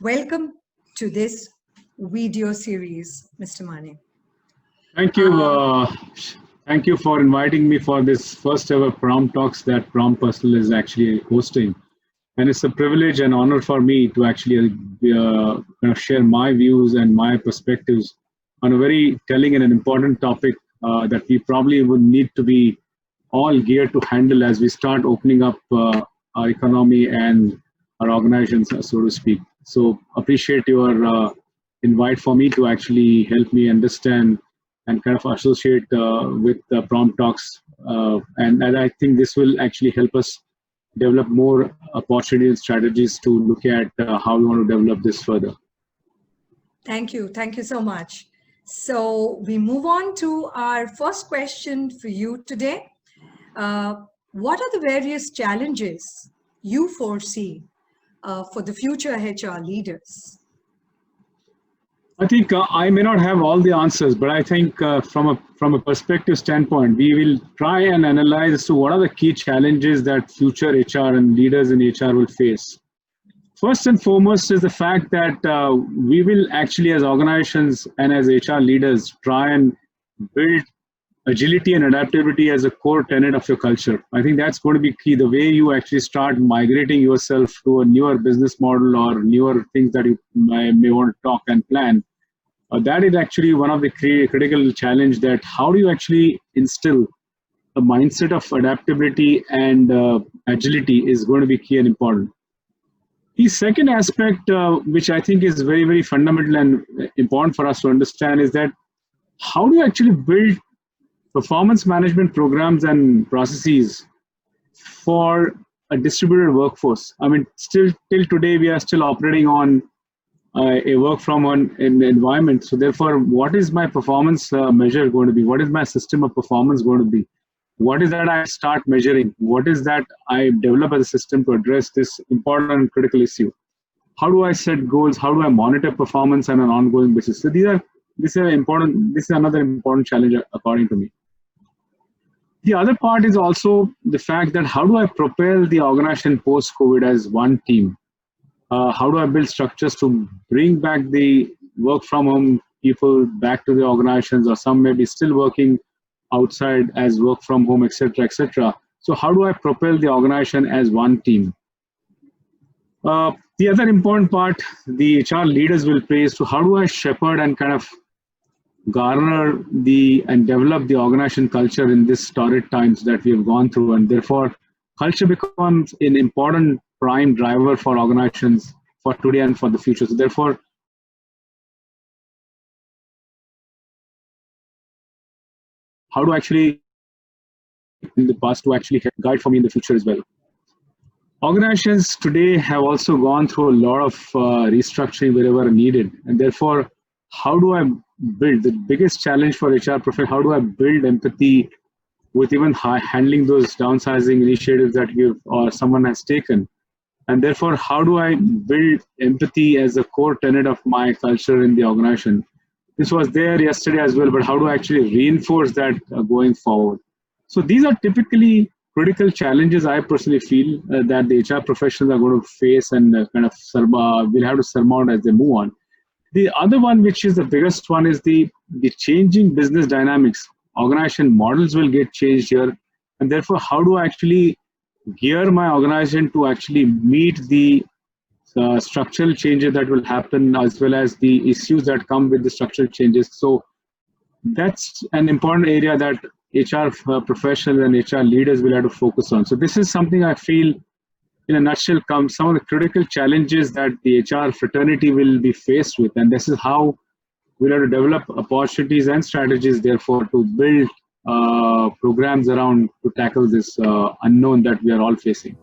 Welcome to this video series, Mr. Mane. Thank you. Thank you for inviting me for this first ever Prompt Talks that Prompt Personal is actually hosting. And it's a privilege and honor for me to actually share my views and my perspectives on a very telling and an important topic that we probably would need to be all geared to handle as we start opening up our economy and our organizations, so to speak. So appreciate your invite for me to actually help me understand and kind of associate with the Prompt Talks. And I think this will actually help us develop more opportunities and strategies to look at how we want to develop this further. Thank you. Thank you so much. So we move on to our first question for you today. What are the various challenges you foresee for the future HR leaders? I think I may not have all the answers, but I think from a perspective standpoint, we will try and analyze as to what are the key challenges that future HR and leaders in HR will face. First and foremost is the fact that we will actually, as organizations and as HR leaders, try and build agility and adaptability as a core tenet of your culture. I think that's going to be key. The way you actually start migrating yourself to a newer business model or newer things that you may want to talk and plan. That is actually one of the critical challenge, that how do you actually instill a mindset of adaptability and agility is going to be key and important. The second aspect, which I think is very, very fundamental and important for us to understand, is that how do you actually build performance management programs and processes for a distributed workforce. I mean, still till today, we are still operating on a work from an environment. So therefore, what is my performance measure going to be? What is my system of performance going to be? What is that I start measuring? What is that I develop as a system to address this important and critical issue? How do I set goals? How do I monitor performance on an ongoing basis? So this is another important challenge according to me. The other part is also the fact that how do I propel the organization post-COVID as one team? How do I build structures to bring back the work from home people back to the organizations, or some may be still working outside as work from home, etc., etc. So how do I propel the organization as one team? The other important part the HR leaders will play is to how do I shepherd and kind of garner and develop the organization culture in this torrid times that we have gone through, and therefore culture becomes an important prime driver for organizations for today and for the future. So therefore, how do I actually in the past to actually guide for me in the future as well? Organizations today have also gone through a lot of restructuring wherever needed, and therefore, how do I build the biggest challenge for HR professionals? How do I build empathy with even handling those downsizing initiatives that someone has taken? And therefore, how do I build empathy as a core tenet of my culture in the organization? This was there yesterday as well, but how do I actually reinforce that going forward? So these are typically critical challenges I personally feel that the HR professionals are going to face and will have to surmount as they move on. The other one, which is the biggest one, is the changing business dynamics. Organization models will get changed here, and therefore, how do I actually gear my organization to actually meet the structural changes that will happen, as well as the issues that come with the structural changes? So that's an important area that HR professionals and HR leaders will have to focus on. So this is something I feel, in a nutshell, comes some of the critical challenges that the HR fraternity will be faced with, and this is how we'll have to develop opportunities and strategies, therefore, to build programs around to tackle this unknown that we are all facing.